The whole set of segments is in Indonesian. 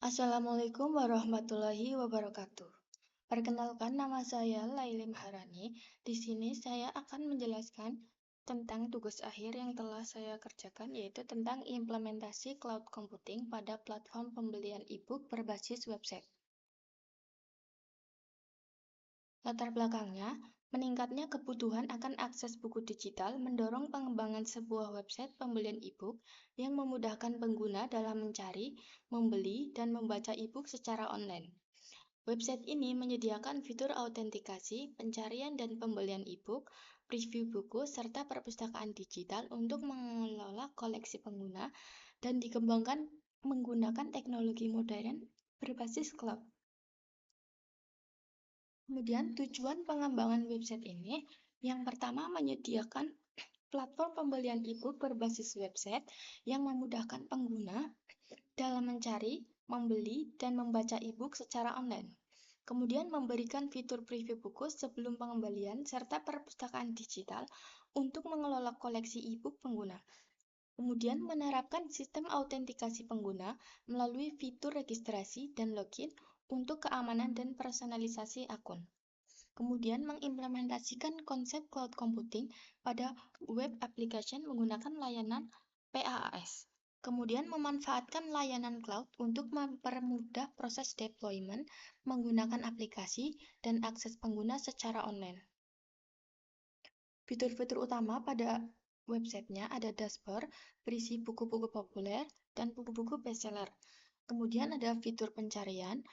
Assalamualaikum warahmatullahi wabarakatuh. Perkenalkan, nama saya Laili Maharani. Di sini saya akan menjelaskan tentang tugas akhir yang telah saya kerjakan, yaitu tentang implementasi cloud computing pada platform pembelian e-book berbasis website. Latar belakangnya, meningkatnya kebutuhan akan akses buku digital mendorong pengembangan sebuah website pembelian e-book yang memudahkan pengguna dalam mencari, membeli, dan membaca e-book secara online. Website ini menyediakan fitur autentikasi, pencarian dan pembelian e-book, preview buku, serta perpustakaan digital untuk mengelola koleksi pengguna dan dikembangkan menggunakan teknologi modern berbasis cloud. Kemudian tujuan pengembangan website ini yang pertama menyediakan platform pembelian e-book berbasis website yang memudahkan pengguna dalam mencari, membeli, dan membaca e-book secara online. Kemudian memberikan fitur preview buku sebelum pengembalian serta perpustakaan digital untuk mengelola koleksi e-book pengguna. Kemudian menerapkan sistem autentikasi pengguna melalui fitur registrasi dan login untuk keamanan dan personalisasi akun. Kemudian mengimplementasikan konsep cloud computing pada web application menggunakan layanan PaaS. Kemudian memanfaatkan layanan cloud untuk mempermudah proses deployment menggunakan aplikasi dan akses pengguna secara online. Fitur-fitur utama pada websitenya ada dashboard, berisi buku-buku populer, dan buku-buku bestseller. Kemudian ada fitur pencarian,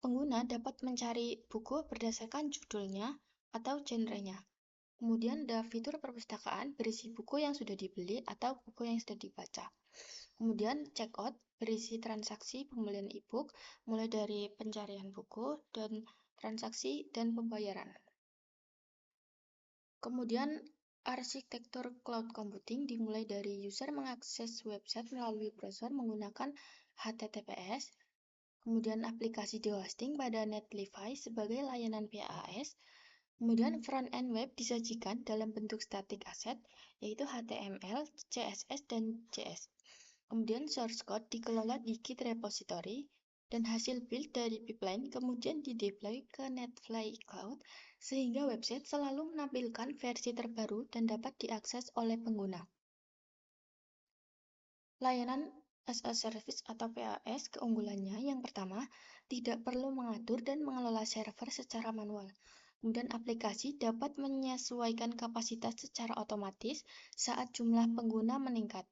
pengguna dapat mencari buku berdasarkan judulnya atau genrenya. Kemudian ada fitur perpustakaan, berisi buku yang sudah dibeli atau buku yang sudah dibaca. Kemudian checkout, berisi transaksi pembelian e-book, mulai dari pencarian buku dan transaksi dan pembayaran. Kemudian arsitektur cloud computing dimulai dari user mengakses website melalui browser menggunakan HTTPS, kemudian aplikasi di hosting pada Netlify sebagai layanan PaaS, kemudian front-end web disajikan dalam bentuk static asset, yaitu HTML, CSS, dan JS. Kemudian source code dikelola di Git repository, dan hasil build dari pipeline kemudian dideploy ke Netlify Cloud, sehingga website selalu menampilkan versi terbaru dan dapat diakses oleh pengguna. Layanan as a service atau PaaS keunggulannya yang pertama, tidak perlu mengatur dan mengelola server secara manual. Kemudian aplikasi dapat menyesuaikan kapasitas secara otomatis saat jumlah pengguna meningkat.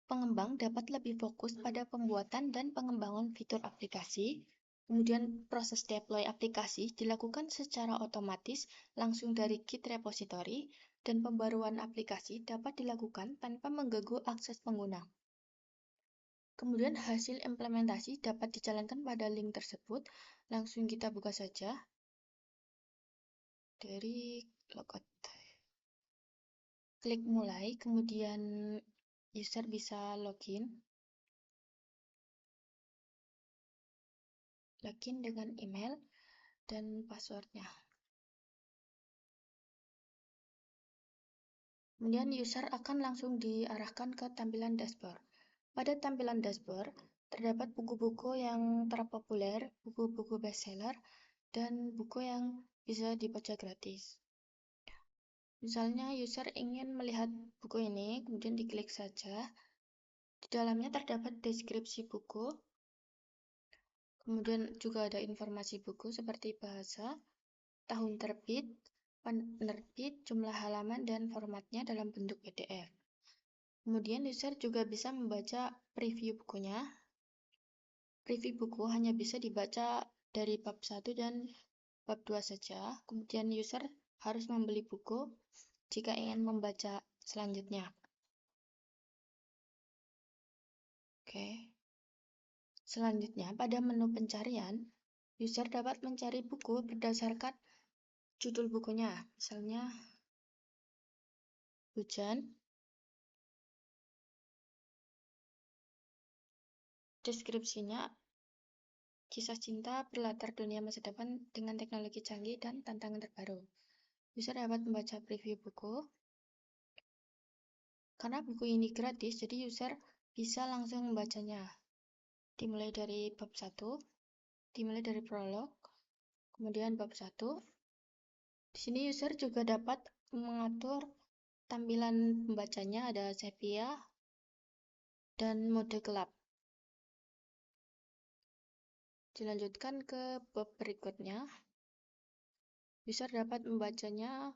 Pengembang dapat lebih fokus pada pembuatan dan pengembangan fitur aplikasi. Kemudian proses deploy aplikasi dilakukan secara otomatis langsung dari Git repository dan pembaruan aplikasi dapat dilakukan tanpa mengganggu akses pengguna. Kemudian hasil implementasi dapat dijalankan pada link tersebut. Langsung kita buka saja dari logout. Klik mulai, kemudian user bisa login dengan email dan passwordnya. Kemudian user akan langsung diarahkan ke tampilan dashboard. Pada tampilan dashboard, terdapat buku-buku yang terpopuler, buku-buku bestseller, dan buku yang bisa dibaca gratis. Misalnya user ingin melihat buku ini, kemudian diklik saja. Di dalamnya terdapat deskripsi buku, kemudian juga ada informasi buku seperti bahasa, tahun terbit, penerbit, jumlah halaman, dan formatnya dalam bentuk PDF. Kemudian user juga bisa membaca preview bukunya. Preview buku hanya bisa dibaca dari bab 1 dan bab 2 saja. Kemudian user harus membeli buku jika ingin membaca selanjutnya. Oke. Selanjutnya, pada menu pencarian, user dapat mencari buku berdasarkan judul bukunya. Misalnya, Hujan. Deskripsinya, kisah cinta berlatar dunia masa depan dengan teknologi canggih dan tantangan terbaru. User dapat membaca preview buku. Karena buku ini gratis, jadi user bisa langsung membacanya. dimulai dari bab 1, dimulai dari prolog, kemudian bab 1. Di sini user juga dapat mengatur tampilan pembacanya, ada sepia dan mode gelap. Dilanjutkan ke bab berikutnya. User dapat membacanya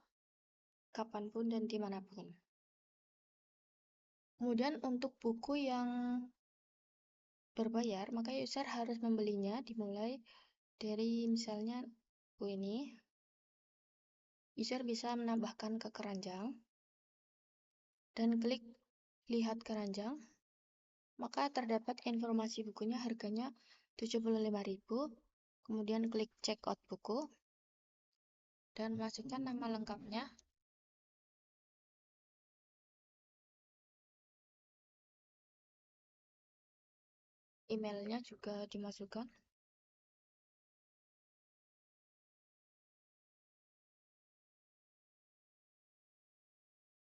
kapanpun dan dimanapun. Kemudian untuk buku yang berbayar, maka user harus membelinya dimulai dari misalnya buku ini. User bisa menambahkan ke keranjang dan klik lihat keranjang, maka terdapat informasi bukunya, harganya 75.000. Kemudian klik check out buku dan masukkan nama lengkapnya. Emailnya juga dimasukkan.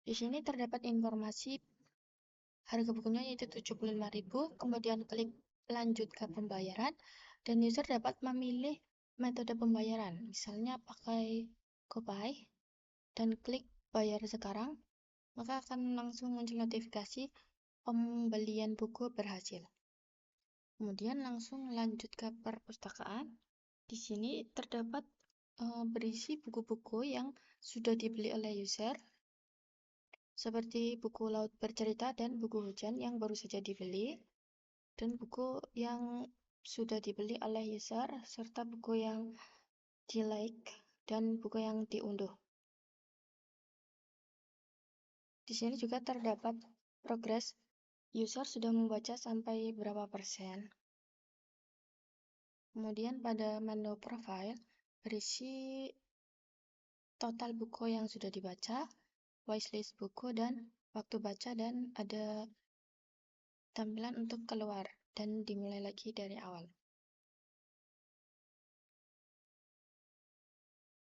Di sini terdapat informasi harga bukunya yaitu 75.000, kemudian klik lanjut ke pembayaran dan user dapat memilih metode pembayaran, misalnya pakai GoPay dan klik bayar sekarang, maka akan langsung muncul notifikasi pembelian buku berhasil. Kemudian langsung lanjut ke perpustakaan. Di sini terdapat berisi buku-buku yang sudah dibeli oleh user, seperti buku Laut Bercerita dan buku Hujan yang baru saja dibeli, dan buku yang sudah dibeli oleh user, serta buku yang di-like dan buku yang diunduh. Di sini juga terdapat progres user sudah membaca sampai berapa persen. Kemudian pada menu profile berisi total buku yang sudah dibaca, wishlist buku dan waktu baca, dan ada tampilan untuk keluar dan dimulai lagi dari awal.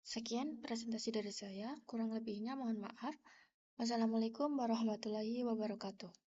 Sekian presentasi dari saya, kurang lebihnya mohon maaf. Wassalamualaikum warahmatullahi wabarakatuh.